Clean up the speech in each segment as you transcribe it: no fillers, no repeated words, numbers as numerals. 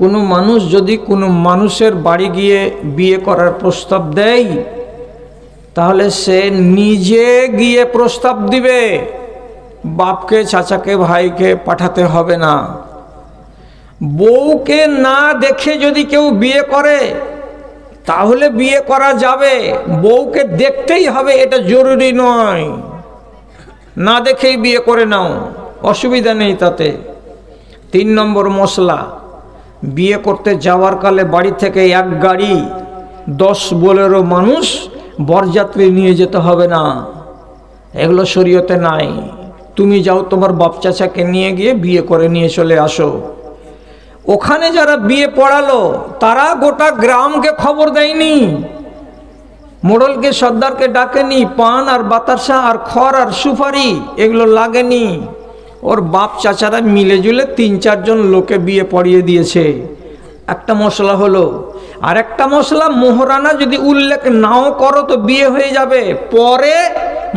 কোনো মানুষ যদি কোনো মানুষের বাড়ি গিয়ে বিয়ে করার প্রস্তাব দেয়, তাহলে সে নিজে গিয়ে প্রস্তাব দিবে, বাপকে, চাচাকে, ভাইকে পাঠাতে হবে না। বউকে না দেখে যদি কেউ বিয়ে করে তাহলে বিয়ে করা যাবে, বউকে দেখতেই হবে এটা জরুরি নয়। না দেখেই বিয়ে করে নাও, অসুবিধা নেই তাতে। 3 নম্বর মশলা, বিয়ে করতে যাওয়ার কালে বাড়ি থেকে এক গাড়ি 10-12 মানুষ বরযাত্রী নিয়ে যেতে হবে না, এগুলো শরীয়তে নাই। তুমি যাও তোমার বাপ চাচাকে নিয়ে গিয়ে বিয়ে করে নিয়ে চলে আসো। ওখানে যারা বিয়ে পড়ালো তারা গোটা গ্রামকে খবর দেয়নি, মোড়লকে সর্দারকে ডাকেনি, পান আর বাতাসা আর খড় আর সুপারি এগুলো লাগেনি। ওর বাপ চাচারা মিলে জুলে 3-4 জন লোকে বিয়ে পড়িয়ে দিয়েছে। একটা মশলা হলো। আর একটা মশলা, মোহরানা যদি উল্লেখ নাও করো তো বিয়ে হয়ে যাবে, পরে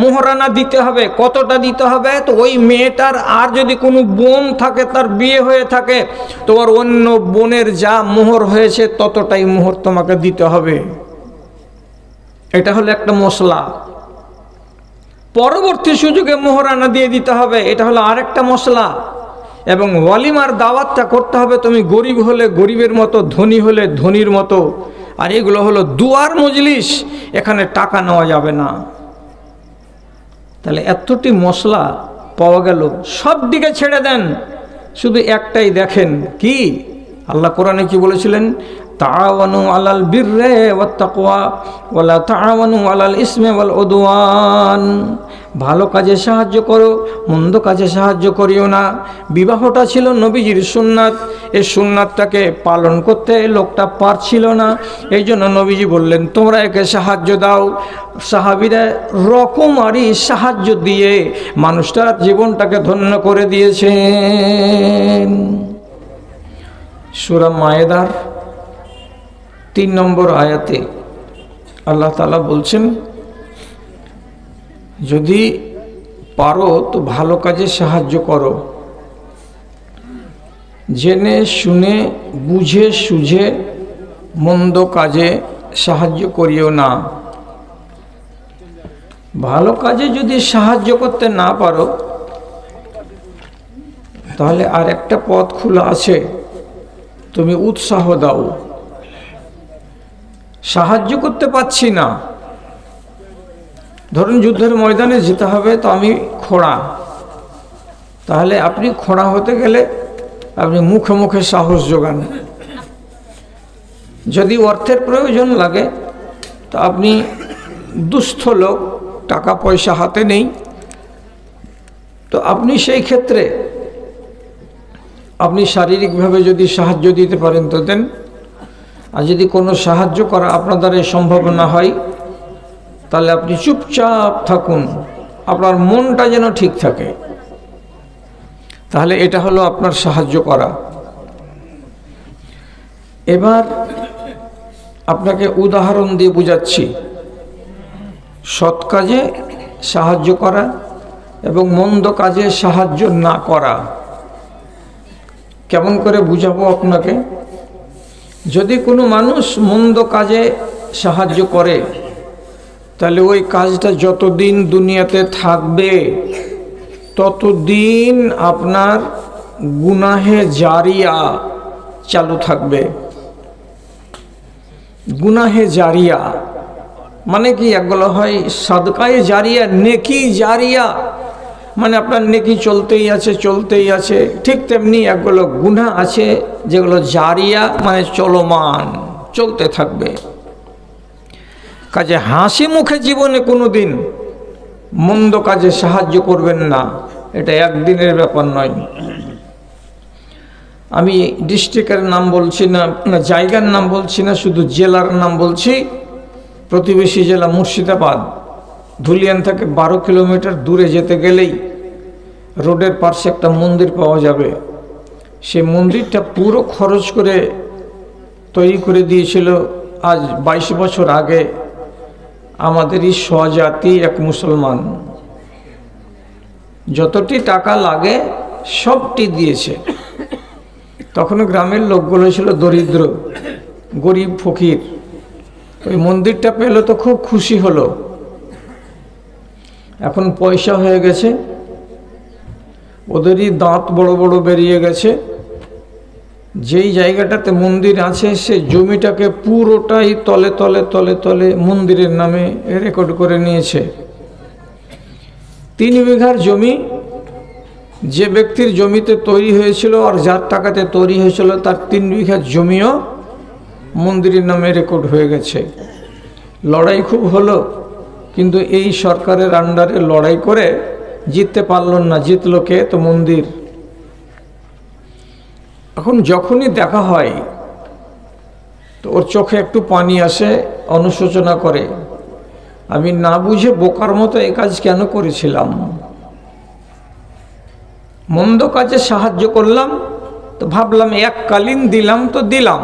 মোহরানা দিতে হবে। কতটা দিতে হবে? তো ওই মেয়েটার আর যদি কোনো বোন থাকে, তার বিয়ে হয়ে থাকে, তোমার অন্য বোনের যা মোহর হয়েছে ততটাই মোহর তোমাকে দিতে হবে। এটা হলো একটা মশলা। পরবর্তী সুযোগে মোহরানা দিয়ে দিতে হবে, এটা হলো আরেকটা মশলা। এবং ওয়ালিমার দাওয়াতটা করতে হবে, তুমি গরিব হলে গরিবের মতো, ধনী হলে ধনীর মতো। আর এগুলো হলো দুয়ার মজলিস, এখানে টাকা নেওয়া যাবে না। তাহলে এতটি মশলা পাওয়া গেল, সব দিকে ছেড়ে দেন, শুধু একটাই দেখেন। কি আল্লাহ কোরআনে কি বলেছিলেন? তাআওয়ানু আলাল বিররি ওয়াত তাকওয়া ওয়ালা তাআওয়ানু আলাল ইসমি ওয়াল উদওয়ান। ভালো কাজে সাহায্য করো, মন্দ কাজে সাহায্য করিও না। বিবাহটা ছিল নবীজির সুন্নাত, এই সুন্নাতটাকে পালন করতে লোকটা পারছিল না, এই জন্য নবীজি বললেন তোমরা একে সাহায্য দাও। সাহাবীরা রকমারি সাহায্য দিয়ে মানুষটার জীবনটাকে ধন্য করে দিয়েছেন। সূরা মায়েদার 3 নম্বর আয়াতে আল্লাহ তাআলা বলছেন, যদি পারো তো ভালো কাজে সাহায্য করো, জেনে শুনে বুঝে সুঝে মন্দ কাজে সাহায্য করিও না। ভালো কাজে যদি সাহায্য করতে না পারো তাহলে আর একটা পথ খোলা আছে, তুমি উৎসাহ দাও। সাহায্য করতে পারছি না, ধরুন যুদ্ধের ময়দানে যেতে হবে, তো আমি খোঁড়া, তাহলে আপনি খোঁড়া হতে গেলে আপনি মুখে মুখে সাহস যোগান। যদি অর্থের প্রয়োজন লাগে তো আপনি দুস্থ লোক, টাকা পয়সা হাতে নেই, তো আপনি সেই ক্ষেত্রে আপনি শারীরিকভাবে যদি সাহায্য দিতে পারেন তো দেন। আর যদি কোনো সাহায্য করা আপনার দ্বারা সম্ভব না হয় তাহলে আপনি চুপচাপ থাকুন, আপনার মনটা যেন ঠিক থাকে। তাহলে এটা হলো আপনার সাহায্য করা। এবার আপনাকে উদাহরণ দিয়ে বুঝাচ্ছি, সৎ কাজে সাহায্য করা এবং মন্দ কাজে সাহায্য না করা। কেমন করে বুঝাবো আপনাকে? যদি কোনো মানুষ মন্দ কাজে সাহায্য করে তাহলে ওই কাজটা যতদিন দুনিয়াতে থাকবে ততদিন আপনার গুনাহে জারিয়া চালু থাকবে। গুনাহে জারিয়া মানে কি? একগুলো হয় সাদকায়ে জারিয়া, নেকি জারিয়া, মানে আপনার নেকি চলতেই আছে চলতেই আছে। ঠিক তেমনি একগুলো গুনাহ আছে যেগুলো জারিয়া, মানে চলমান, চলতে থাকবে। কাজে হাসি মুখে জীবনে কোনো দিন মন্দ কাজে সাহায্য করবেন না, এটা একদিনের ব্যাপার নয়। আমি ডিস্ট্রিক্টের নাম বলছি না, জায়গার নাম বলছি না, শুধু জেলার নাম বলছি। প্রতিবেশী জেলা মুর্শিদাবাদ, ধুলিয়ান থেকে 12 কিলোমিটার দূরে যেতে গেলেই রোডের পাশে একটা মন্দির পাওয়া যাবে। সেই মন্দিরটা পুরো খরচ করে তৈরি করে দিয়েছিল আজ 22 বছর আগে আমাদেরই স্বজাতি এক মুসলমান। যতটি টাকা লাগে সবটি দিয়েছে। তখন গ্রামের লোকগুলো ছিল দরিদ্র, গরিব, ফকির। ওই মন্দিরটা পেলে তো খুব খুশি হলো। এখন পয়সা হয়ে গেছে, ওদেরই দাঁত বড় বড় বেরিয়ে গেছে। যেই জায়গাটাতে মন্দির আছে সে জমিটাকে পুরোটাই তলে তলে তলে তলে মন্দিরের নামে রেকর্ড করে নিয়েছে। 3 বিঘার জমি যে ব্যক্তির জমিতে তৈরি হয়েছিল আর যার টাকাতে তৈরি হয়েছিল তার 3 বিঘা জমিও মন্দিরের নামে রেকর্ড হয়ে গেছে। লড়াই খুব হলো, কিন্তু এই সরকারের আন্ডারে লড়াই করে জিততে পারল না। জিতলো কে? তো মন্দির। এখন যখনই দেখা হয় তো ওর চোখে একটু পানি আসে, অনুশোচনা করে, আমি না বুঝে বোকার মতো এই কাজ কেন করেছিলাম। মন্দ কাজে সাহায্য করলাম তো ভাবলাম এককালীন দিলাম তো দিলাম,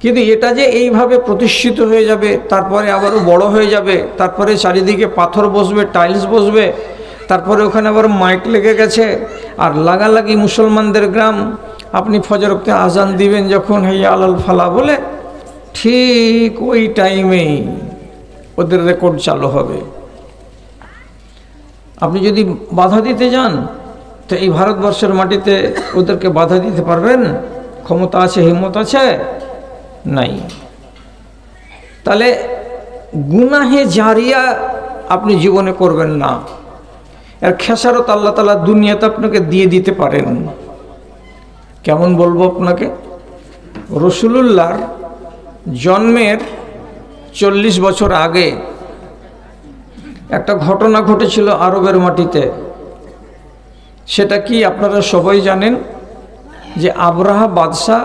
কিন্তু এটা যে এইভাবে প্রতিষ্ঠিত হয়ে যাবে, তারপরে আবারও বড় হয়ে যাবে, তারপরে চারিদিকে পাথর বসবে, টাইলস বসবে, তারপরে ওখানে আবার মাইক লেগে গেছে, আর লাগালাগি মুসলমানদের গ্রাম। আপনি ফজর ওয়াক্তে আজান দিবেন যখন, হাইয়া আলাল ফালা বলে, ঠিক ওই টাইমেই ওদের রেকর্ড চালু হবে। আপনি যদি বাধা দিতে যান তো এই ভারতবর্ষের মাটিতে ওদেরকে বাধা দিতে পারবেন? ক্ষমতা আছে, হিম্মত আছে? নাই। তাহলে গুনাহে জারিয়া আপনি জীবনে করবেন না। এর খেসারত আল্লাহ তাআলা দুনিয়াতে আপনাকে দিয়ে দিতে পারেন। কেমন বলবো আপনাকে? রাসূলুল্লাহর জন্মের 40 বছর আগে একটা ঘটনা ঘটেছিল আরবের মাটিতে। সেটা কি আপনারা সবাই জানেন, যে আব্রাহা বাদশাহ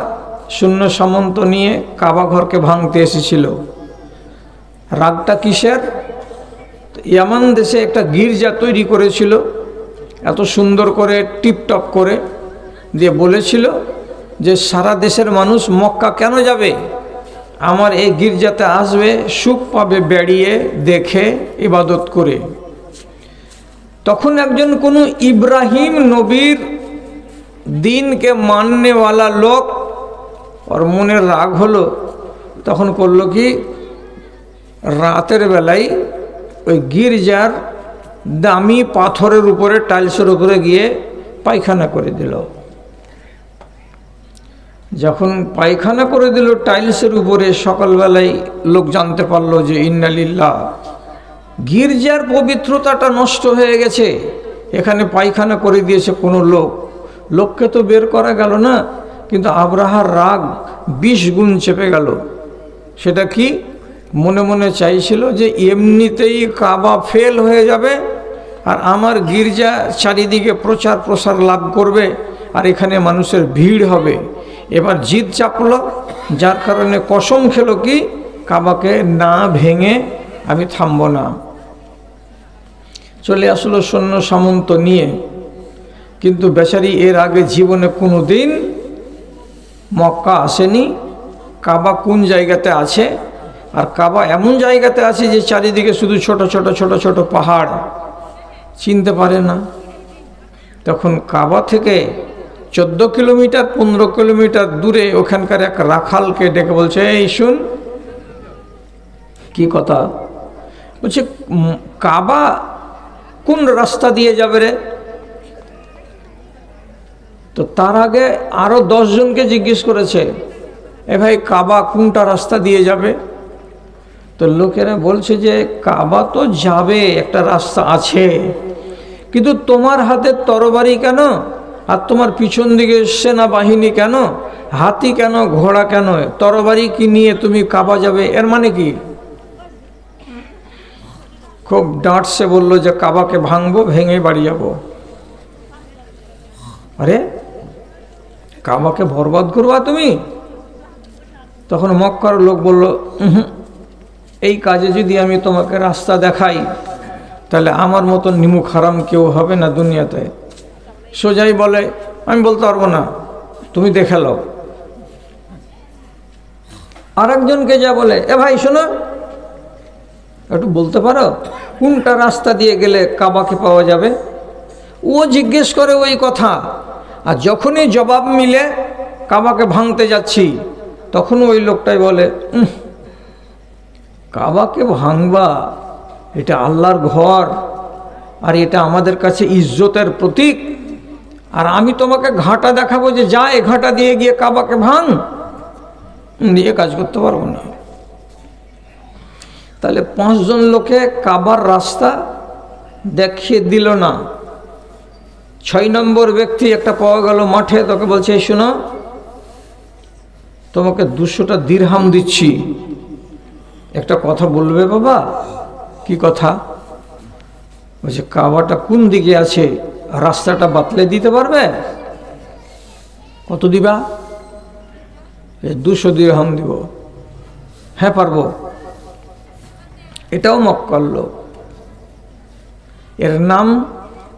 সৈন্য সামন্ত নিয়ে কাবা ঘরকে ভাঙতে এসেছিল। রাগটা কিসের? ইয়ামান দেশে একটা গির্জা তৈরি করেছিল, এত সুন্দর করে টিপটপ করে দিয়ে বলেছিল যে সারা দেশের মানুষ মক্কা কেন যাবে, আমার এই গির্জাতে আসবে, সুখ পাবে বেড়িয়ে দেখে ইবাদত করে। তখন একজন কোনো ইব্রাহিম নবীর দিনকে মাননেওয়ালা লোক, ওর মনের রাগ হলো, তখন করলো কি, রাতের বেলায় ওই গির্জার দামি পাথরের উপরে, টাইলসের উপরে গিয়ে পায়খানা করে দিল। যখন পায়খানা করে দিল টাইলসের উপরে, সকালবেলায় লোক জানতে পারলো যে ইন্না লিল্লাহ, গির্জার পবিত্রতাটা নষ্ট হয়ে গেছে, এখানে পায়খানা করে দিয়েছে কোনো লোক। লোককে তো বের করা গেল না, কিন্তু আব্রাহার রাগ 20 গুণ চেপে গেল। সেটা কি? মনে মনে চাইছিল যে এমনিতেই কাবা ফেল হয়ে যাবে, আর আমার গির্জা চারিদিকে প্রচার প্রসার লাভ করবে, আর এখানে মানুষের ভিড় হবে। এবার জিদ চাপলো, যার কারণে কসম খেলো কি, কাবাকে না ভেঙে আমি থামব না। চলে আসলো সৈন্য সামন্ত নিয়ে, কিন্তু বেচারি এর আগে জীবনে কোনো দিন মক্কা আসেনি। কাবা কোন জায়গাতে আছে, আর কাবা এমন জায়গাতে আছে যে চারিদিকে শুধু ছোট ছোট ছোট ছোট পাহাড়, চিনতে পারে না। তখন কাবা থেকে 14 কিলোমিটার 15 কিলোমিটার দূরে ওখানকার এক রাখালকে ডেকে বলছে, এই শুন, কি কথা? বলছে কাবা কোন রাস্তা দিয়ে যাবে রে? তো তার আগে আরো 10 জনকে জিজ্ঞেস করেছে, এ ভাই কাবা কোনটা রাস্তা দিয়ে যাবে? তো লোকেরা বলছে যে কাবা তো যাবে, একটা রাস্তা আছে, কিন্তু তোমার হাতে তরবারি কেন, আর তোমার পিছন দিকে সেনাবাহিনী কেন, হাতি কেন, ঘোড়া কেন, তরবারি কি নিয়ে তুমি কাবা যাবে? এর মানে কি? খুব ডাঁটসে বলল যে কাবাকে ভাঙবো, ভেঙে বাড়ি যাব। আরে কাবাকে বরবাদ করবা তুমি? তখন মক্কার লোক বলল, এই কাজে যদি আমি তোমাকে রাস্তা দেখাই তাহলে আমার মতন নিমুখ হারাম কেউ হবে না দুনিয়াতে। সোজাই বলে, আমি বলতে পারবো না, তুমি দেখে নাও। আরেকজনকে যা বলে, এ ভাই শোনো, একটু বলতে পারো কোনটা রাস্তা দিয়ে গেলে কাবাকে পাওয়া যাবে? ও জিজ্ঞেস করে ওই কথা, আর যখনই জবাব মিলে কাবাকে ভাঙতে যাচ্ছি, তখন ওই লোকটাই বলে, কাবাকে ভাঙবা? এটা আল্লাহর ঘর, আর এটা আমাদের কাছে ইজ্জতের প্রতীক, আর আমি তোমাকে ঘাটা দেখাবো যে যা এ ঘাটা দিয়ে গিয়ে কাবাকে ভাঙ? দিয়ে কাজ করতে পারবো না। তাহলে 5 জন লোকে কাবার রাস্তা দেখিয়ে দিল না। 6 নম্বর ব্যক্তি একটা পাওয়া গেল মাঠে, তোকে বলছে, এই শোনো, তোমাকে 200টা দিরহাম দিচ্ছি, একটা কথা বলবে বাবা। কি কথা? বলছে, কাবাটা কোন দিকে আছে, রাস্তাটা বাতলে দিতে পারবে? কত দিবা? 200 দিরহাম দিব। হ্যাঁ পারবো। এটাও মক্কার লোক, এর নাম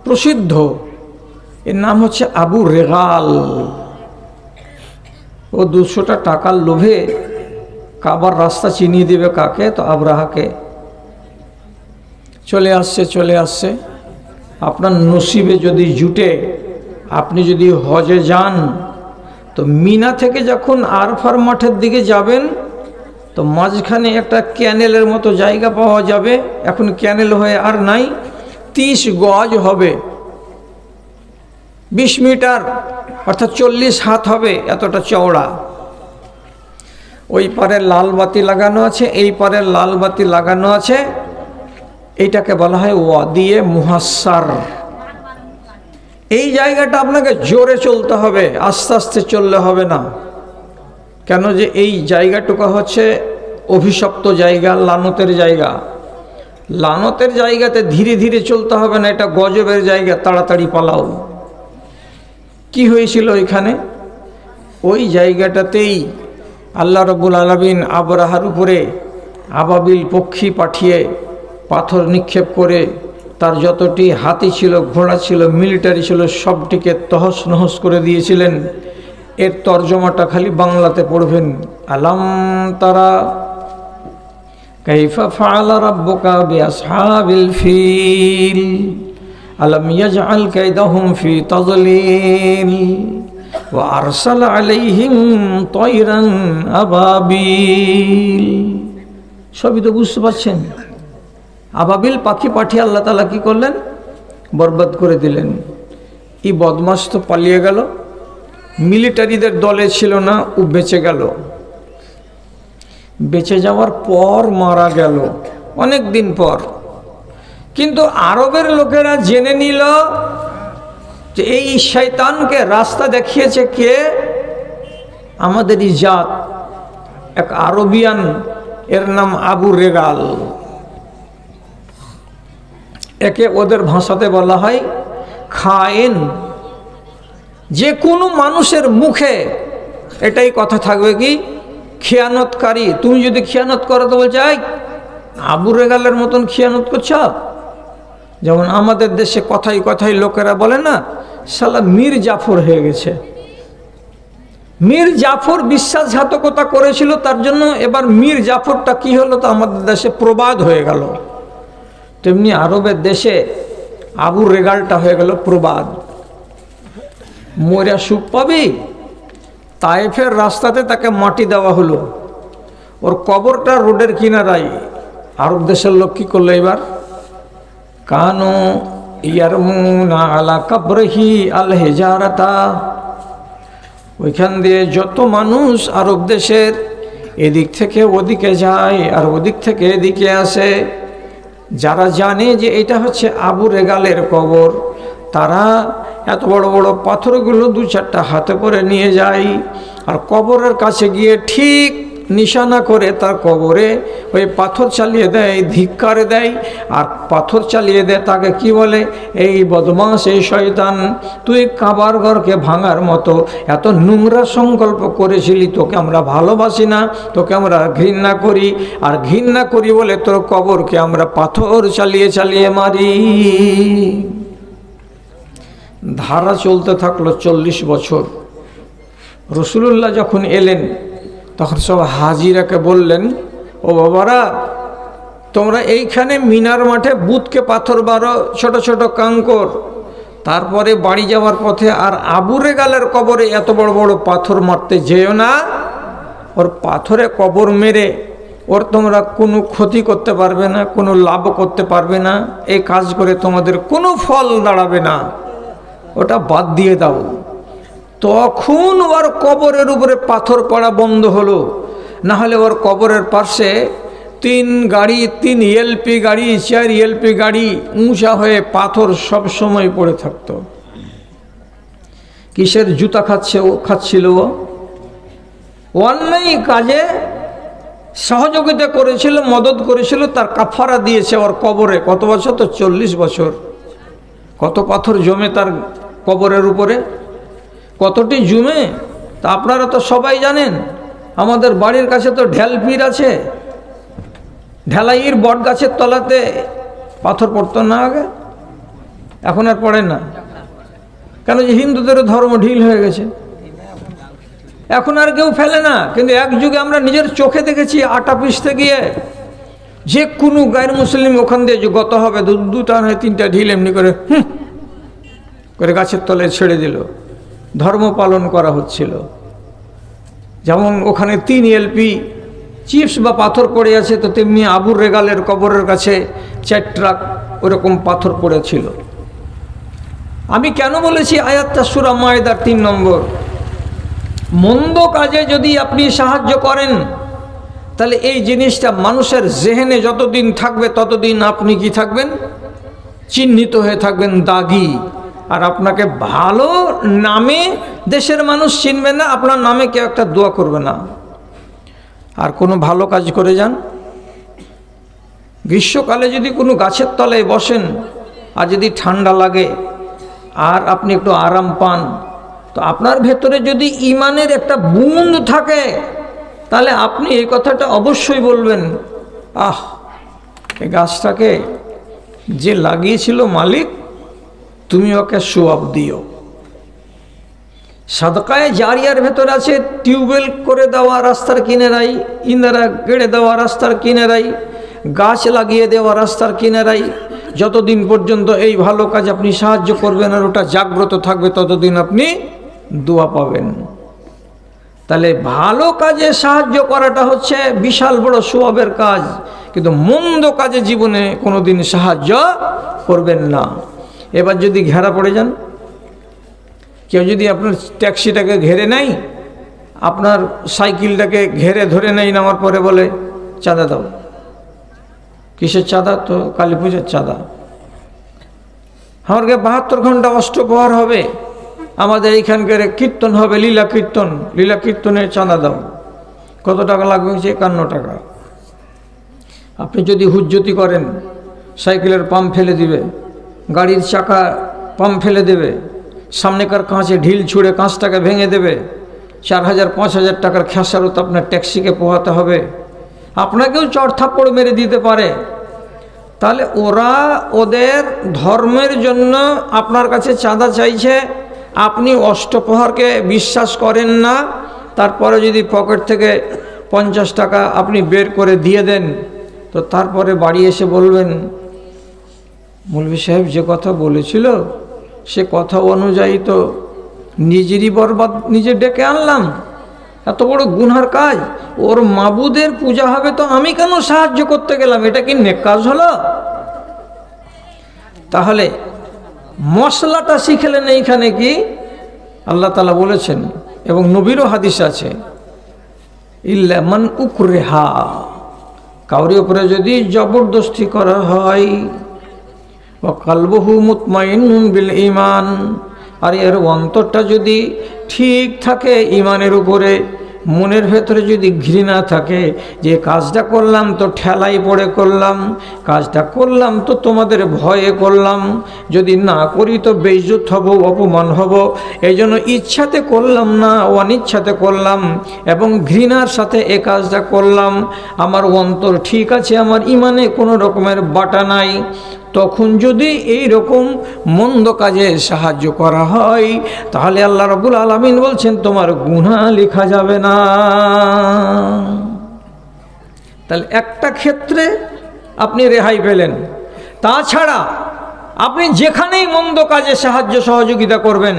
প্রসিদ্ধ, এর নাম হচ্ছে আবু রেগাল। ও 200টা টাকার লোভে কাবার রাস্তা চিনিয়ে দেবে কাকে? তো আবরাহাকে। চলে আসছে। আপনার নসিবে যদি জুটে, আপনি যদি হজে যান, তো মিনা থেকে যখন আরফার মাঠের দিকে যাবেন, তো মাঝখানে একটা ক্যানেলের মতো জায়গা পাওয়া যাবে। এখন ক্যানেল হয়ে আর নাই, 30 গজ হবে, 20 মিটার, অর্থাৎ 40 হাত হবে, এতটা চওড়া। ওই পারে লাল বাতি লাগানো আছে, এই পারে লাল বাতি লাগানো আছে। এইটাকে বলা হয় ওয়াদিয়ে মুহাসসার। এই জায়গাটা আপনাকে জোরে চলতে হবে, আস্তে আস্তে চললে হবে না। কেন যে এই জায়গাটুকু হচ্ছে অভিশপ্ত জায়গা, লানতের জায়গা। লানতের জায়গাতে ধীরে ধীরে চলতে হবে না, এটা গজবের জায়গা, তাড়াতাড়ি পালাও। কি হয়েছিল ওইখানে? ওই জায়গাটাতেই আল্লাহ রাব্বুল আলামিন আবরাহার উপরে আবাবিল পক্ষী পাঠিয়ে পাথর নিক্ষেপ করে তার যতটি হাতি ছিল, ঘোড়া ছিল, মিলিটারি ছিল, সবটিকে তহস নহস করে দিয়েছিলেন। এর তর্জমাটা খালি বাংলাতে পড়বেন। আলাম তারা কাইফা ফাআলা রাব্বুকা বিআসহাবিল ফিল আলাম ইয়াজআল কাইদাহুম ফি তাযলিল ওয়া আরসালা আলাইহিম তায়রান আবাবিল। সবই তো বুঝতে পারছেন। আবাবিল পাখি পাঠিয়ে আল্লাহ তাআলা কি করলেন? বরবাদ করে দিলেন। এই বদমাশ তো পালিয়ে গেল, মিলিটারিদের দলে ছিল না, ও বেঁচে গেল। বেঁচে যাওয়ার পর মারা গেল অনেক দিন পর। কিন্তু আরবের লোকেরা জেনে নিল যে এই শয়তানকে রাস্তা দেখিয়েছে কে? আমাদেরই জাত, এক আরবিয়ান, এর নাম আবু রেগাল। একে ওদের ভাষাতে বলা হয় খায়েন। যে কোনো মানুষের মুখে এটাই কথা থাকবে, কি খেয়ানতকারী। তুমি যদি খেয়ানত করো তো বলছে, এই আবু রেগালের মতন খেয়ানত করছ। যেমন আমাদের দেশে কথাই কথাই লোকেরা বলে না, শালা মীর জাফর হয়ে গেছে। মীর জাফর বিশ্বাসঘাতকতা করেছিল, তার জন্য এবার মীর জাফরটা কি হলো, তো আমাদের দেশে প্রবাদ হয়ে গেল। তেমনি আরবের দেশে আবু রেগালটা হয়ে গেল প্রবাদ। মরিয়া সুখ পাবি। তায়েফের রাস্তাতে তাকে মাটি দেওয়া হলো, ওর কবরটা রোডের কিনারায়। আরব দেশের লোক কি করলো এবার? কানো ইয়ারমুনা আলা কবরহি আল হিজারাতা। ওইখান দিয়ে যত মানুষ আরব দেশের এদিক থেকে ওদিকে যায় আর ওদিক থেকে এদিকে আসে, যারা জানে যে এটা হচ্ছে আবু রেগালের কবর, তারা এত বড় বড় পাথরগুলো 2-4টা হাতে করে নিয়ে যায়, আর কবরের কাছে গিয়ে ঠিক নিশানা করে তার কবরে ওই পাথর চালিয়ে দেয়, ধিক্কারে দেয়। আর পাথর চালিয়ে দেয় তাকে কি বলে? এই বদমাস, এই শয়তান, তুই কাবার ঘরকে ভাঙার মতো এত নোংরা সংকল্প করেছিলি, তোকে আমরা ভালোবাসি না, তোকে আমরা ঘৃণা করি, আর ঘৃণা করি বলে তোর কবরকে আমরা পাথর চালিয়ে চালিয়ে মারি। ধারা চলতে থাকলো 40 বছর। রাসূলুল্লাহ যখন এলেন তখন সব হাজিরাকে বললেন, ও বাবারা, তোমরা এইখানে মিনার মাঠে বুতকে পাথর মারো, ছোট ছোট কাঙ্কর, তারপরে বাড়ি যাওয়ার পথে আর আবু রেগালের কবরে এত বড় বড় পাথর মারতে যেও না। ওর পাথরে কবর মেরে ওর তোমরা কোনো ক্ষতি করতে পারবে না, কোনো লাভ করতে পারবে না, এই কাজ করে তোমাদের কোনো ফল দাঁড়াবে না, ওটা বাদ দিয়ে দাও। তখন ওর কবরের উপরে পাথর পড়া বন্ধ হলো, না হলে ওর কবরের পাশে 3 গাড়ি, 3 এলপি গাড়ি, 4 এলপি গাড়ি উঁচা হয়ে পাথর সব সময় পড়ে থাকতো। কিসের জুতা খাচ্ছিল ও? অন্যায় কাজে সহযোগিতা করেছিল, মদত করেছিল, তার কাফারা দিয়েছে ওর কবরে। কত বছর? তো 40 বছর। কত পাথর জমে তার কবরের উপরে, কতটি জমে তা আপনারা তো সবাই জানেন। আমাদের বাড়ির কাছে তো ঢেলপির আছে, ঢেলাইয়ের বট গাছের তলাতে পাথর পড়তো না আগে, এখন আর পড়ে না। কেন? যে হিন্দুদের ধর্ম ঢিল হয়ে গেছে, এখন আর কেউ ফেলে না। কিন্তু এক যুগে আমরা নিজের চোখে দেখেছি, আটা পিষতে গিয়ে যে কোনো গায়ের মুসলিম ওখান দিয়ে যে গত হবে, 2টা নয় 3টা ঢিল এমনি করে করে গাছের তলায় ছেড়ে দিল। ধর্ম পালন করা হচ্ছিল। যেমন ওখানে 3 এলপি চিপস বা পাথর পড়ে আছে, তো তেমনি আবু রেগালের কবরের কাছে 4 ট্রাক ওরকম পাথর পড়েছিল। আমি কেন বলেছি আয়াতটা সূরা মায়েদার 3 নম্বর? মন্দ কাজে যদি আপনি সাহায্য করেন, তাহলে এই জিনিসটা মানুষের জেহেনে যতদিন থাকবে ততদিন আপনি কি থাকবেন? চিহ্নিত হয়ে থাকবেন, দাগী। আর আপনাকে ভালো নামে দেশের মানুষ চিনবে না, আপনার নামে কেউ একটা দোয়া করবে না। আর কোনো ভালো কাজ করে যান। গ্রীষ্মকালে যদি কোনো গাছের তলায় বসেন আর যদি ঠান্ডা লাগে আর আপনি একটু আরাম পান, তো আপনার ভেতরে যদি ইমানের একটা বুঁদ থাকে, তাহলে আপনি এই কথাটা অবশ্যই বলবেন, আহ, এই গাছটাকে যে লাগিয়েছিল মালিক, তুমি ওকে সওয়াব দিও। সাদকায়ে জারিয়ার ভেতর আছে টিউবওয়েল করে দেওয়া রাস্তার কিনারাই, ইন্দারা গেড়ে দেওয়া রাস্তার কিনারাই, গাছ লাগিয়ে দেওয়া রাস্তার কিনারাই। যতদিন পর্যন্ত এই ভালো কাজ আপনি সাহায্য করবেন আর ওটা জাগ্রত থাকবে, ততদিন আপনি দোয়া পাবেন। তাহলে ভালো কাজে সাহায্য করাটা হচ্ছে বিশাল বড় সওয়াবের কাজ, কিন্তু মন্দ কাজে জীবনে কোনোদিন সাহায্য করবেন না। এবার যদি ঘেরা পড়ে যান, কেউ যদি আপনার ট্যাক্সিটাকে ঘেরে নেয়, আপনার সাইকেলটাকে ঘেরে ধরে নেয়, নেওয়ার পরে বলে চাঁদা দাও। কিসের চাঁদা? তো কালী পুজোর চাঁদা। আমাকে 72 ঘন্টা অষ্টপ্রহর হবে, আমাদের এইখানকার কীর্তন হবে, লীলা কীর্তন, লীলা কীর্তনের চাঁদা দাও। কত টাকা লাগবে? 51 টাকা। আপনি যদি হুজ্জতি করেন, সাইকেলের পাম্প ফেলে দিবে, গাড়ির চাকা পাম্প ফেলে দেবে, সামনেকার কাঁচে ঢিল ছুঁড়ে কাঁচটাকে ভেঙে দেবে, 4000-5000 টাকার খেসারত আপনার ট্যাক্সিকে পোহাতে হবে, আপনাকেও চড় থাপ্পড় মেরে দিতে পারে। তাহলে ওরা ওদের ধর্মের জন্য আপনার কাছে চাঁদা চাইছে, আপনি অষ্টপ্রহরকে বিশ্বাস করেন না, তারপরে যদি পকেট থেকে 50 টাকা আপনি বের করে দিয়ে দেন, তো তারপরে বাড়ি এসে বলবেন, মৌলভী সাহেব যে কথা বলেছিল সে কথা অনুযায়ী তো নিজেরই বরবাদ নিজে ডেকে আনলাম, এত বড় গুনহার কাজ, ওর মাবুদের পূজা হবে তো আমি কেন সাহায্য করতে গেলাম? এটা কি নেক কাজ হলো? তাহলে মশলাটা শিখলেন এইখানে কি আল্লাহ তাআলা বলেছেন, এবং নবীরও হাদিস আছে, ইল্লা মান উকরিহা, কাউরি উপরে যদি জবরদস্তি করা হয়, ওয়া কলবুহু মুতমাইন্নুন বিল ঈমান, আর এর অন্তরটা যদি ঠিক থাকে ঈমানের উপরে, মনের ভেতরে যদি ঘৃণা থাকে যে কাজটা করলাম তো ঠেলাই পড়ে করলাম, কাজটা করলাম তো তোমাদের ভয়ে করলাম, যদি না করি তো বেইজ্জত হব, অপমান হব, এই জন্য ইচ্ছাতে করলাম না, অনিচ্ছাতে করলাম এবং ঘৃণার সাথে এ কাজটা করলাম, আমার অন্তর ঠিক আছে, আমার ঈমানে কোনো রকমের বাটা নাই, তখন যদি এই রকম মন্দ কাজে সাহায্য করা হয়, তাহলে আল্লাহ রাব্বুল আলামিন বলছেন তোমার গুনাহ লেখা যাবে না। তাহলে একটা ক্ষেত্রে আপনি রেহাই পেলেন। তাছাড়া আপনি যেখানেই মন্দ কাজে সাহায্য সহযোগিতা করবেন,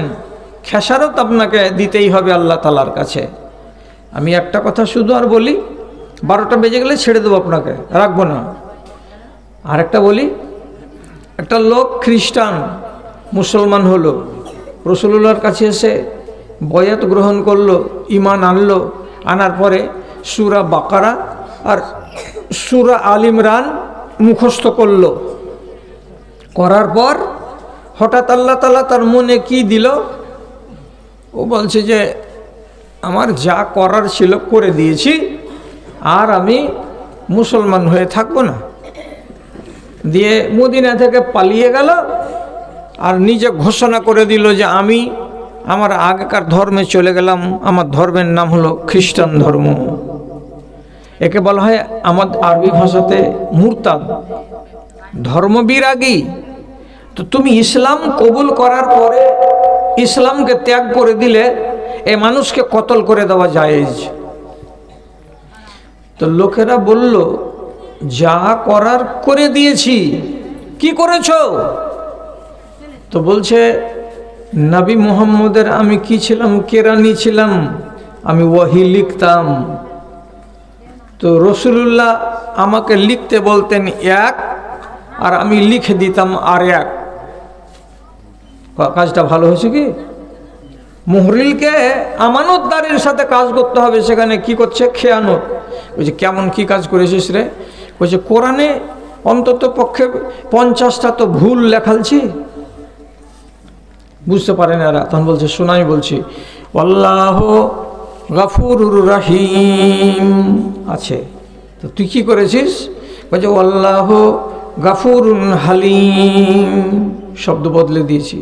খেসারত আপনাকে দিতেই হবে আল্লাহ তাআলার কাছে। আমি একটা কথা শুধু আর বলি, 12টা বেজে গেলে ছেড়ে দেবো, আপনাকে রাখবো না। আর একটা বলি, একটা লোক খ্রিস্টান মুসলমান হলো, রাসূলুল্লাহর কাছে এসে বয়াত গ্রহণ করলো, ঈমান আনলো, আনার পরে সূরা বাকারা আর সূরা আল ইমরান মুখস্থ করলো। করার পর হঠাৎ আল্লাহ তাআলা তার মনে কি দিল, ও বলছে যে আমার যা করার ছিল করে দিয়েছি, আর আমি মুসলমান হয়ে থাকবো না। দিয়ে মদিনা থেকে পালিয়ে গেল আর নিজে ঘোষণা করে দিল যে আমি আমার আগেকার ধর্মে চলে গেলাম, আমার ধর্মের নাম হলো খ্রিস্টান ধর্ম। একে বলা হয় আমার আরবি ভাষাতে মুরতাদ, ধর্মবিরাগী। তো তুমি ইসলাম কবুল করার পরে ইসলামকে ত্যাগ করে দিলে এই মানুষকে কতল করে দেওয়া জায়েজ। তো লোকেরা বলল, যা করার করে দিয়েছি। কি করেছো? তো বলছে নবী মুহাম্মদের আমি কি ছিলাম, কেরানি ছিলাম, আমি ওয়াহি লিখতাম। তো রাসূলুল্লাহ আমাকে লিখতে বলতেন এক, আর আমি লিখে দিতাম আর এক। কাজটা ভালো হয়েছে কি? মুহরিলকে আমানতদারির সাথে কাজ করতে হবে, সেখানে কি করছে? খেয়ানত। বলছে কেমন কি কাজ করেছিস রে? বলছে কোরআনে অন্তত পক্ষে 50টা তো ভুল লেখালছি। বুঝতে পারেন এরা, তখন বলছে শোনাই বলছি, আল্লাহু গফুরুর রহিম আছে। তো তুই কি করেছিস? বলছে আল্লাহু গফুরুন হালিম, শব্দ বদলে দিয়েছি।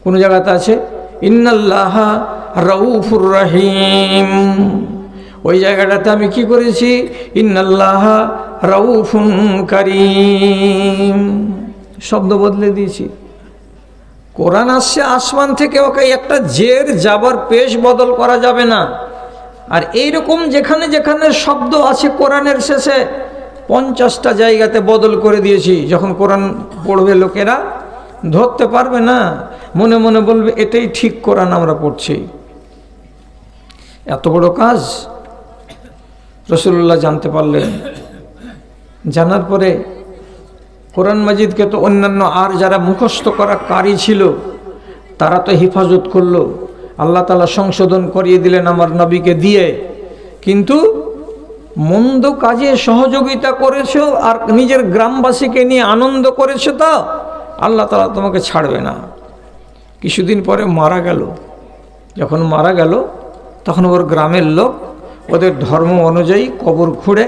কোন জায়গাতে আছে ইন্নাল্লাহা রাউফুর রহিম, ওই জায়গাটাতে আমি কি করেছি? ইন্নাল্লাহা রাউফুন কারীম, শব্দ বদলে দিয়েছি। কোরআন আসছে আসমান থেকে, ওকে একটা জের জাবার পেশ বদল করা যাবে না। আর এইরকম যেখানে যেখানে শব্দ আছে কোরআনের শেষে 50টা জায়গাতে বদল করে দিয়েছি। যখন কোরআন পড়বে লোকেরা ধরতে পারবে না, মনে মনে বলবে এটাই ঠিক কোরআন আমরা পড়ছি। এত বড় কাজ রাসূলুল্লাহ জানতে পারলেন। জানার পরে কোরআন মাজিদকে তো অন্যান্য আর যারা মুখস্থ করা কারি ছিল তারা তো হেফাজত করলো, আল্লাহ তাআলা সংশোধন করিয়ে দিলেন আমার নবীকে দিয়ে। কিন্তু মন্দ কাজে সহযোগিতা করেছো আর নিজের গ্রামবাসীকে নিয়ে আনন্দ করেছো, তো আল্লাহ তাআলা তোমাকে ছাড়বে না। কিছুদিন পরে মারা গেল। যখন মারা গেল তখন ওর গ্রামের লোক ওদের ধর্ম অনুযায়ী কবর খুঁড়ে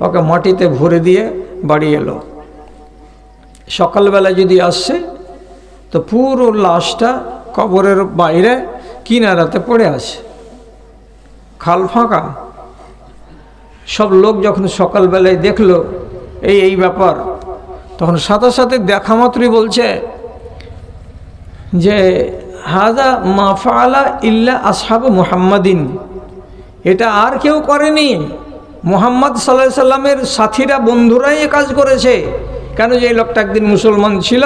ওকে মাটিতে ভরে দিয়ে বাড়ি এলো। সকালবেলা যদি আসছে তো পুরো লাশটা কবরের বাইরে কিনারাতে পড়ে আছে, খাল ফাঁকা। সব লোক যখন সকালবেলায় দেখলো এই ব্যাপার, তখন সাথে সাথে দেখা মাত্রই বলছে যে হাযা মা ফাআলা ইল্লা আসহাবু মুহাম্মাদিন, এটা আর কেউ করেনি, মুহাম্মদ সাল্লাল্লাহু আলাইহি সাল্লামের সাথীরা বন্ধুরাই এ কাজ করেছে। কেন? যে এই লোকটা একদিন মুসলমান ছিল,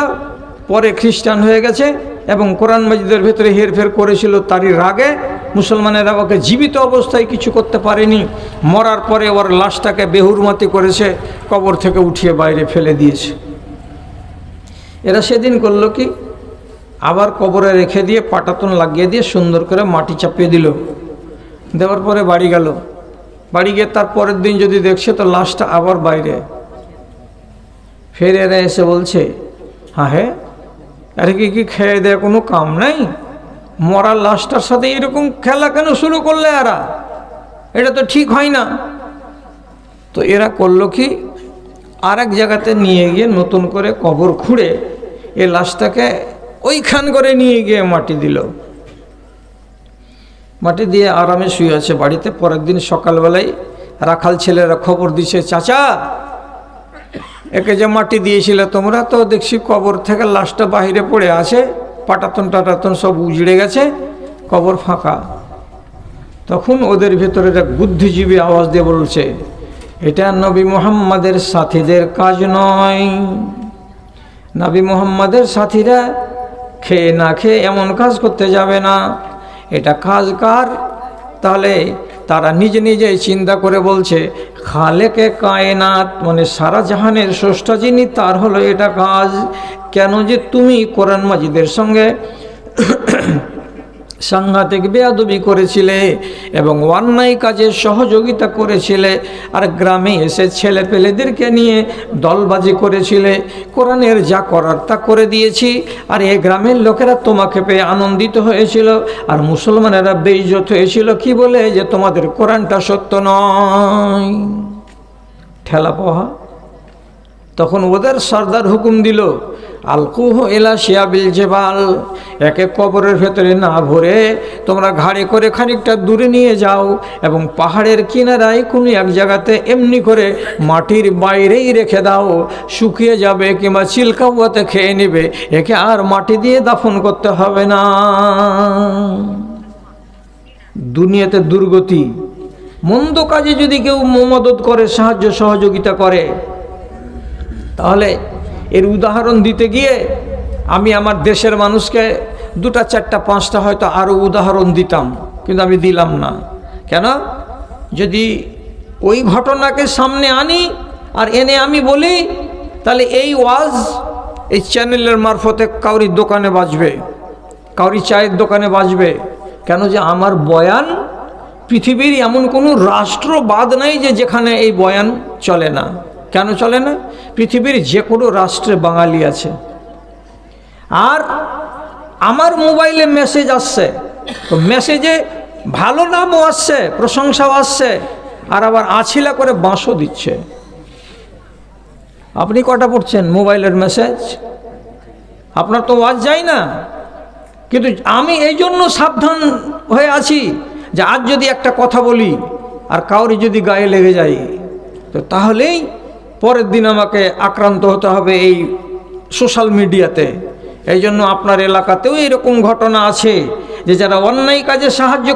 পরে খ্রিস্টান হয়ে গেছে এবং কোরআন মাজিদের ভেতরে হেরফের করেছিল। তারই রাগে মুসলমানেরা ওকে জীবিত অবস্থায় কিছু করতে পারেনি, মরার পরে ওর লাশটাকে বেহুরমতি করেছে, কবর থেকে উঠিয়ে বাইরে ফেলে দিয়েছে। এরা সেদিন করলো কি, আবার কবরে রেখে দিয়ে পাটাতন লাগিয়ে দিয়ে সুন্দর করে মাটি চাপিয়ে দিল। দেওয়ার পরে বাড়ি গেল। বাড়ি গিয়ে তার পরের দিন যদি দেখছে তো লাশটা আবার বাইরে। ফের এরা এসে বলছে, হ্যাঁ আরে কি খেয়ে দেয় কোনো কাম নাই, মরা লাশটার সাথে এরকম খেলা কেন শুরু করলে এরা? এটা তো ঠিক হয় না। তো এরা করলো কি, আর এক জায়গাতে নিয়ে গিয়ে নতুন করে কবর খুঁড়ে এই লাশটাকে ওইখান করে নিয়ে গিয়ে মাটি দিল। মাটি দিয়ে আরামে শুয়ে আছে বাড়িতে। পরের দিন সকালবেলায় রাখাল ছেলেরা খবর দিছে, চাচা একে যে মাটি দিয়েছিলে তোমরা, তো দেখছি কবর থেকে লাশটা বাহিরে পড়ে আছে, পাটাতন টাটাতন সব উজড়ে গেছে, কবর ফাঁকা। তখন ওদের ভেতরে এক বুদ্ধিজীবী আওয়াজ দিয়ে বলছে, এটা নবী মুহাম্মাদের সাথীদের কাজ নয়, নবী মুহাম্মাদের সাথীরা খেয়ে না খেয়ে এমন কাজ করতে যাবে না। এটা কাজ কার? তাহলে তারা নিজে নিজেই চিন্তা করে বলছে খালেকে কায়নাত মানে সারা জাহানের স্রষ্টা যিনি তার হলো এটা কাজ। কেন যে তুমি কোরআন মাজিদের সঙ্গে সাংঘাতিক বেয়াদবি করেছিলে এবং অন্যায় কাজে সহযোগিতা করেছিলে, আর গ্রামে এসে ছেলে পেলেদেরকে নিয়ে দলবাজি করেছিলে। কোরআনের যা করার তা করে দিয়েছি, আর এই গ্রামের লোকেরা তোমাকে পেয়ে আনন্দিত হয়েছিল, আর মুসলমানেরা বেইজ্জত হয়েছিল কি বলে, যে তোমাদের কোরআনটা সত্য নয়। ঠেলা পোহা। তখন ওদের সর্দার হুকুম দিল আলকুহু ইলা শিয়াবিল জেবাল, একে কবরের ভেতরে না ভরে তোমরা ঘাড়ে করে খানিকটা দূরে নিয়ে যাও এবং পাহাড়ের কিনারায় কোনো এক জায়গাতে এমনি করে মাটির বাইরেই রেখে দাও, শুকিয়ে যাবে কিংবা চিলকাউয়াতে খেয়ে নেবে, একে আর মাটি দিয়ে দাফন করতে হবে না। দুনিয়াতে দুর্গতি। মন্দ কাজে যদি কেউ মদদ করে, সাহায্য সহযোগিতা করে, তাহলে এর উদাহরণ দিতে গিয়ে আমি আমার দেশের মানুষকে 2টা 4টা 5টা হয়তো আরও উদাহরণ দিতাম, কিন্তু আমি দিলাম না। কেন? যদি ওই ঘটনাকে সামনে আনি আর এনে আমি বলি, তাহলে এই ওয়াজ এই চ্যানেলের মারফতে কাউরি দোকানে বাজবে, কাউরি চায়ের দোকানে বাজবে। কেন? যে আমার বয়ান পৃথিবীর এমন কোনো রাষ্ট্র বাদ নাই যে যেখানে এই বয়ান চলে না। কেন চলে না? পৃথিবীর যে কোনো রাষ্ট্রে বাঙালি আছে। আর আমার মোবাইলে মেসেজ আসছে, তো মেসেজে ভালো নামও আসছে, প্রশংসাও আসছে, আর আবার আছিলা করে বাঁশও দিচ্ছে। আপনি কটা পড়ছেন মোবাইলের মেসেজ? আপনার তো আওয়াজ যায় না। কিন্তু আমি এই জন্য সাবধান হয়ে আছি যে আজ যদি একটা কথা বলি আর কাউরি যদি গায়ে লেগে যায়, তো তাহলেই পরের দিন আমাকে আক্রান্ত হতে হবে এই সোশ্যাল মিডিয়াতে। এই জন্য আপনার এলাকাতেও এরকম ঘটনা আছে যে যারা অন্যায় কাজে সাহায্য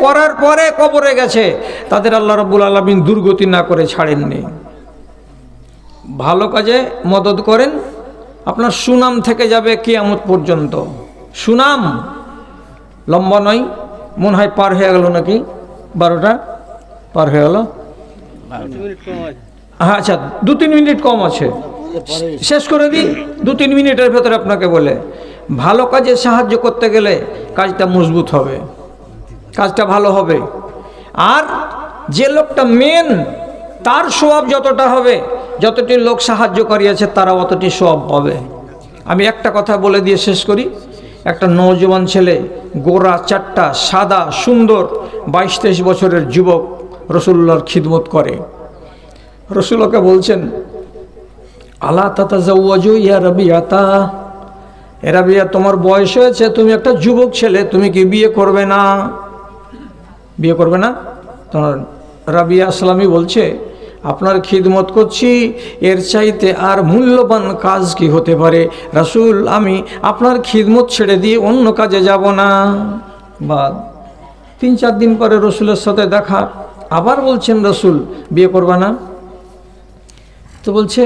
করার পরে কবরে গেছে, তাদের আল্লাহ রাব্বুল আলামিন দুর্গতি না করে ছাড়েননি। ভালো কাজে মদদ করেন, আপনার সুনাম থেকে যাবে কিয়ামত পর্যন্ত। সুনাম লম্বা নয়, মনে হয় পার হয়ে গেল নাকি, 12টা পার হয়ে গেল। আচ্ছা, 2-3 মিনিট কম আছে, শেষ করে দিই। 2-3 মিনিটের ভেতরে আপনাকে বলে, ভালো কাজে সাহায্য করতে গেলে কাজটা মজবুত হবে, কাজটা ভালো হবে। আর যে লোকটা মেন, তার সওয়াব যতটা হবে, যতটি লোক সাহায্য করিয়েছে তারা অতটি সওয়াব পাবে। আমি একটা কথা বলে দিয়ে শেষ করি। একটা নওজোয়ান ছেলে, গোরা চাট্টা, সাদা সুন্দর, 22-23 বছরের যুবক, রসুল্লাহর খিদমত করে। রসুলকে বলছেন, আলা তাতাজাওয়াজু ইয়া রাবিয়াতা, এ রাবিয়া তোমার বয়স হয়েছে, তুমি একটা যুবক ছেলে, তুমি কি বিয়ে করবে না? বিয়ে করবে না? তোমার রাবিয়া আসলামী বলছে, আপনার খিদমত করছি, এর চাইতে আর মূল্যবান কাজ কি হতে পারে রাসূল? আমি আপনার খিদমত ছেড়ে দিয়ে অন্য কাজে যাব না। বা 3-4 দিন পরে রসুলের সাথে দেখা, আবার বলছেন, রসুল বিয়ে করবে না? তো বলছে,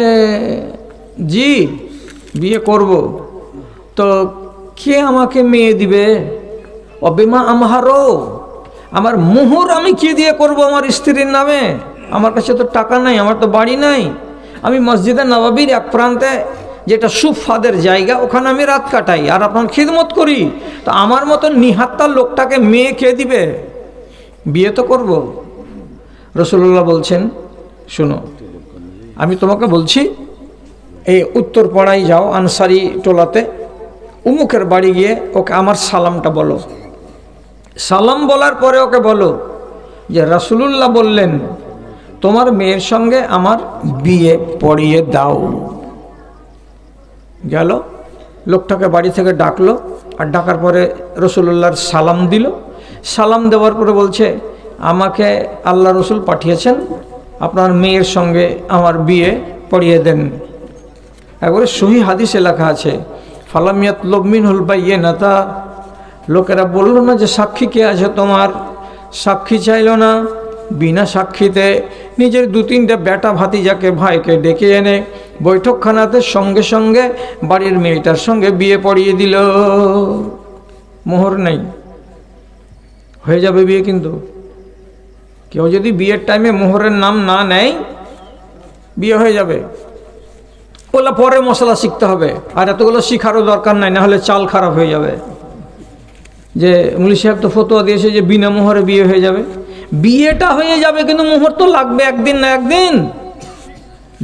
জি বিয়ে করব। তো কে আমাকে মেয়ে দিবে? অবিমা আমারও, আমার মোহর আমি কি দিয়ে করব আমার স্ত্রীর নামে? আমার কাছে তো টাকা নাই, আমার তো বাড়ি নাই। আমি মসজিদে নববীর এক প্রান্তে, যেটা সুফাদের জায়গা, ওখানে আমি রাত কাটাই আর আপনার খিদমত করি। তো আমার মতো নিহাত্তার লোকটাকে মেয়ে কে দিবে? বিয়ে তো করব। রাসূলুল্লাহ বলছেন, শোনো, আমি তোমাকে বলছি, এই উত্তর পাড়ায় যাও, আনসারি টোলাতে, উমুকের বাড়ি গিয়ে ওকে আমার সালামটা বলো। সালাম বলার পরে ওকে বলো যে রাসূলুল্লাহ বললেন তোমার মেয়ের সঙ্গে আমার বিয়ে পড়িয়ে দাও। গেল, লোকটাকে বাড়ি থেকে ডাকলো, আর ডাকার পরে রাসূলুল্লাহর সালাম দিল। সালাম দেওয়ার পরে বলছে, আমাকে আল্লাহ রসুল পাঠিয়েছেন, আপনার মেয়ের সঙ্গে আমার বিয়ে পড়িয়ে দেন। একবারে সহিহ হাদিসে লেখা আছে, ফালামিয়াত লবমিনহুল বাইয়িনাতা, লোকেরা বলল না যে সাক্ষী কে আছে তোমার? সাক্ষী চাইল না, বিনা সাক্ষীতে নিজের 2-3টে বেটা ভাতিজাকে, ভাইকে ডেকে এনে বৈঠকখানাতে সঙ্গে সঙ্গে বাড়ির মেয়েটার সঙ্গে বিয়ে পড়িয়ে দিল। মোহর নেই, হয়ে যাবে বিয়ে। কিন্তু কেউ যদি বিয়ের টাইমে মোহরের নাম না নেয়, বিয়ে হয়ে যাবে। ওগুলো পরে মশলা শিখতে হবে, আর এতগুলো শিখারও দরকার নাই, না হলে চাল খারাপ হয়ে যাবে। যে মুলি সাহেব তো ফতোয়া দিয়েছে যে বিনা মোহরে বিয়ে হয়ে যাবে। বিয়েটা হয়ে যাবে, কিন্তু মোহর তো লাগবে একদিন না একদিন।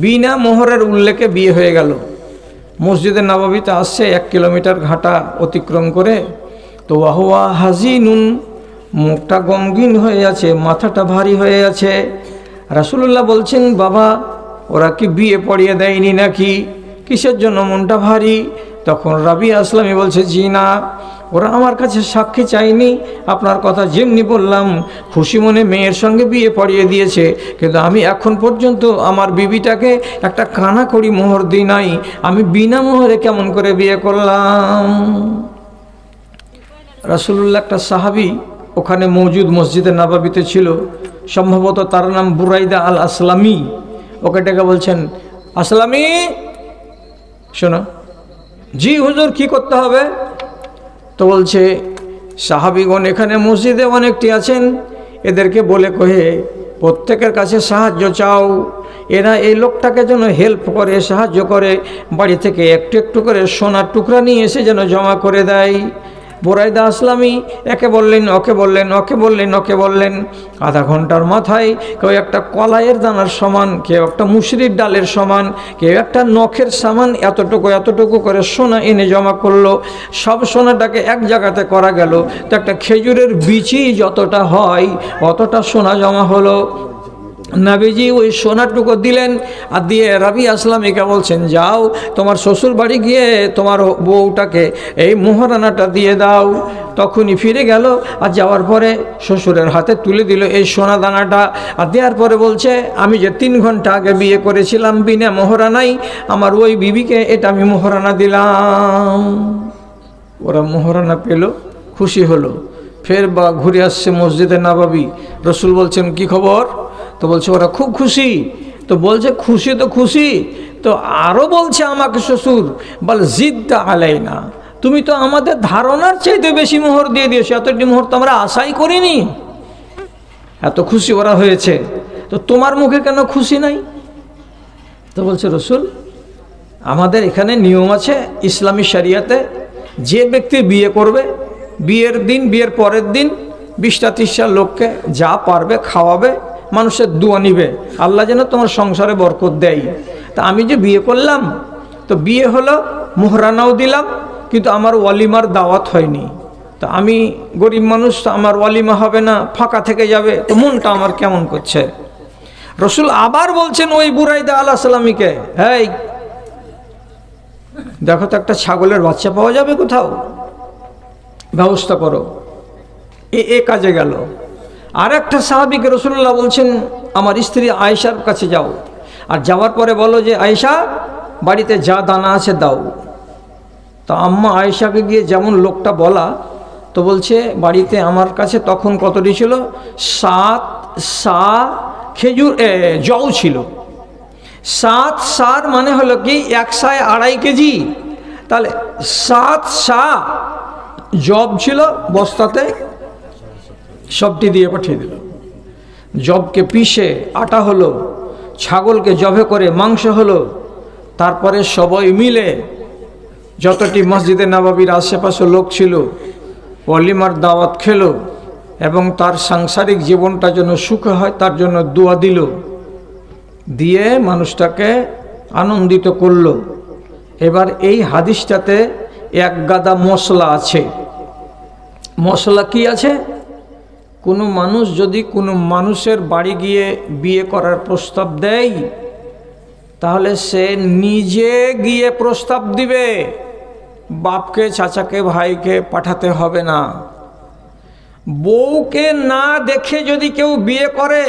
বিনা মোহরের উল্লেখে বিয়ে হয়ে গেল। মসজিদে নববীতে আসছে 1 কিলোমিটার ঘাটা অতিক্রম করে, তো ওয়াহুয়া হাজিনুন, মুখটা গমগিন হয়ে আছে, মাথাটা ভারী হয়ে আছে। রাসূলুল্লাহ বলছেন, বাবা ওরা কি বিয়ে পড়িয়ে দেয়নি নাকি, কিসের জন্য মনটা ভারী? তখন রাবিয়া আসলামী বলছে, জি না, ওরা আমার কাছে সাক্ষী চাইনি, আপনার কথা যেমনি বললাম খুশি মনে মেয়ের সঙ্গে বিয়ে পড়িয়ে দিয়েছে, কিন্তু আমি এখন পর্যন্ত আমার বিবিটাকে একটা কানা কড়ি মোহর দিই নাই, আমি বিনা মোহরে কেমন করে বিয়ে করলাম। রাসূলুল্লাহ একটা সাহাবী ওখানে মৌজুদ মসজিদে নববীতে ছিল, সম্ভবত তার নাম বুরাইদা আল আসলামী। ওকে ডেকে বলছেন, আসলামী শোনো। জি হুজুর, কি করতে হবে? তো বলছে, সাহাবীগণ এখানে মসজিদে অনেকটি আছেন, এদেরকে বলে কহে প্রত্যেকের কাছে সাহায্য চাও, এরা এই লোকটাকে যেন হেল্প করে, সাহায্য করে, বাড়ি থেকে একটু একটু করে সোনার টুকরা নিয়ে এসে যেন জমা করে দেয়। বুরাইদা আসলামী একে বললেন, ওকে বললেন, ওকে বললেন, ওকে বললেন। আধা ঘন্টার মাথায় কেউ একটা কলাইয়ের দানার সমান, কেউ একটা মুসরির ডালের সমান, কেউ একটা নখের সমান এতটুকু এতটুকু করে সোনা এনে জমা করলো। সব সোনাটাকে এক জায়গাতে করা গেল, তো একটা খেজুরের বিচি যতটা হয় অতটা সোনা জমা হলো। নবীজি ওই সোনাটুকু দিলেন, আর দিয়ে রাবিয়া আসলামীকে বলছেন, যাও তোমার শ্বশুর বাড়ি গিয়ে তোমার বউটাকে এই মোহরানাটা দিয়ে দাও। তখনই ফিরে গেল, আর যাওয়ার পরে শ্বশুরের হাতে তুলে দিল এই সোনা দানাটা, আর দেওয়ার পরে বলছে, আমি যে 3 ঘন্টা আগে বিয়ে করেছিলাম বিনা মোহরানাই, আমার ওই বিবিকে এটা আমি মোহরানা দিলাম। ওরা মোহরানা পেল, খুশি হলো। ফের বা ঘুরে আসছে মসজিদে নববী। রসুল বলছেন, কি খবর? তো বলছে ওরা খুব খুশি। তো বলছে খুশি তো খুশি, তো আরও বলছে আমাকে শ্বশুর, বল জিদ্দা আলাইনা, তুমি তো আমাদের ধারণার চাইতে বেশি মোহর দিয়ে দিয়েছো, এতটি মোহর তো আমরা আশাই করিনি। এত খুশি ওরা হয়েছে, তো তোমার মুখে কেন খুশি নাই? তো বলছে, রসুল আমাদের এখানে নিয়ম আছে ইসলামী শরিয়াতে, যে ব্যক্তি বিয়ে করবে বিয়ের দিন, বিয়ের পরের দিন 20-30টা লোককে যা পারবে খাওয়াবে, মানুষের দোয়া নিবে, আল্লাহ যেন তোমার সংসারে বরকত দেয়। তা আমি যে বিয়ে করলাম, তো বিয়ে হলো, মোহরানাও দিলাম, কিন্তু আমার ওয়ালিমার দাওয়াত হয়নি। তো আমি গরিব মানুষ, তো আমার ওয়ালিমা হবে না, ফাঁকা থেকে যাবে, তো মনটা আমার কেমন করছে। রসুল আবার বলছেন ওই বুরাইদা আলাইহিস সালামীকে, হেই দেখো তো একটা ছাগলের বাচ্চা পাওয়া যাবে কোথাও, ব্যবস্থা করো। এ কাজে গেল। আর একটা সাহাবীকে রাসূলুল্লাহ বলছেন, আমার স্ত্রী আয়েশার কাছে যাও, আর যাওয়ার পরে বলো যে আয়েশা বাড়িতে যা দানা আছে দাও। তো আম্মা আয়েশাকে গিয়ে যেমন লোকটা বলা, তো বলছে বাড়িতে আমার কাছে তখন কতটি ছিল, 7 সা খেজুর জও ছিল। 7 সার মানে হলো কি 1 সায় 2.5 কেজি, তাহলে 7 সা জব ছিল বস্তাতে, সবটি দিয়ে পাঠিয়ে দিল। জবকে পিষে আটা হলো, ছাগলকে জবে করে মাংস হলো, তারপরে সবাই মিলে যতটি মসজিদে নববীর আশেপাশে লোক ছিল ওয়ালিমার দাওয়াত খেলো, এবং তার সাংসারিক জীবনটা যেন সুখে হয় তার জন্য দোয়া দিল, দিয়ে মানুষটাকে আনন্দিত করলো। এবার এই হাদিসটাতে এক গাদা মশলা আছে। মশলা কি আছে? কোনো মানুষ যদি কোনো মানুষের বাড়ি গিয়ে বিয়ে করার প্রস্তাব দেয়, তাহলে সে নিজে গিয়ে প্রস্তাব দিবে, বাপকে চাচাকে ভাইকে পাঠাতে হবে না। বউকে না দেখে যদি কেউ বিয়ে করে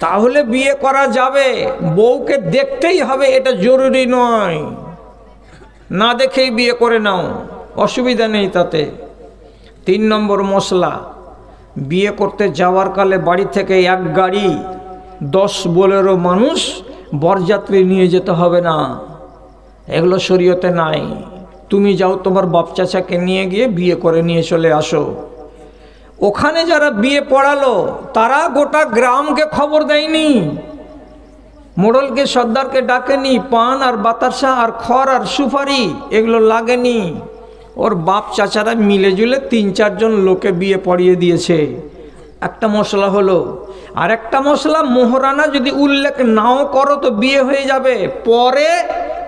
তাহলে বিয়ে করা যাবে, বউকে দেখতেই হবে এটা জরুরি নয়, না দেখেই বিয়ে করে নাও, অসুবিধা নেই তাতে। 3 নম্বর মশলা, বিয়ে করতে যাওয়ার কালে বাড়ি থেকে এক গাড়ি 10 বোলেরো মানুষ বরযাত্রী নিয়ে যেতে হবে না, এগুলো শরীয়তে নাই। তুমি যাও তোমার বাপ চাচাকে নিয়ে গিয়ে বিয়ে করে নিয়ে চলে আসো। ওখানে যারা বিয়ে পড়ালো তারা গোটা গ্রামকে খবর দেয়নি, মোড়লকে সর্দারকে ডাকেনি, পান আর বাতাসা আর খড় আর সুপারি এগুলো লাগেনি। ওর বাপ চাচারা মিলে জুলে 3-4 জন লোকে বিয়ে পড়িয়ে দিয়েছে। একটা মশলা হলো। আর একটা মশলা, মোহরানা যদি উল্লেখ নাও করো তো বিয়ে হয়ে যাবে, পরে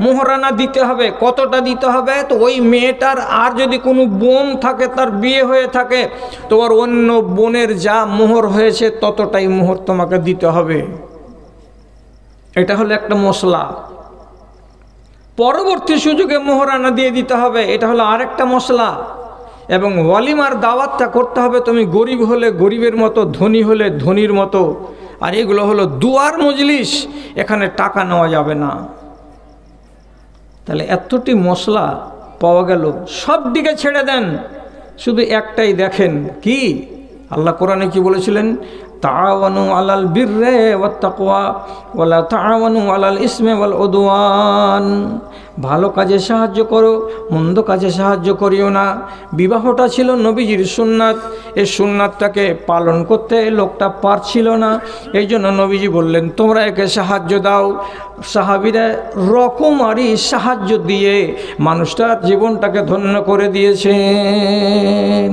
মোহরানা দিতে হবে। কতটা দিতে হবে? তো ওই মেয়েটার আর যদি কোনো বোন থাকে, তার বিয়ে হয়ে থাকে, তো ওর অন্য বোনের যা মোহর হয়েছে ততটাই মোহর তোমাকে দিতে হবে। এটা হলো একটা মশলা। পরবর্তী সুযোগে মোহরানা দিয়ে দিতে হবে, এটা হলো আরেকটা মশলা। এবং ওয়ালিমার দাওয়াতটা করতে হবে, তুমি গরিব হলে গরিবের মতো, ধনী হলে ধনীর মতো। আর এগুলো হলো দুয়ার মজলিস, এখানে টাকা নেওয়া যাবে না। তাহলে এতটি মশলা পাওয়া গেল, সব দিকে ছেড়ে দেন, শুধু একটাই দেখেন। কি আল্লাহ কোরআনে কি বলেছিলেন? তাআওয়ানু আলাল বিররি ওয়াত তাকওয়া ওয়ালা তাআওয়ানু আলাল ইসমি ওয়াল উদওয়ান। ভালো কাজে সাহায্য করো, মন্দ কাজে সাহায্য করিও না। বিবাহটা ছিল নবীজির সুন্নাত, এই সুন্নাতটাকে পালন করতে লোকটা পারছিল না, এই জন্য নবীজি বললেন তোমরা একে সাহায্য দাও। সাহাবীরা রকমারি সাহায্য দিয়ে মানুষটার জীবনটাকে ধন্য করে দিয়েছেন।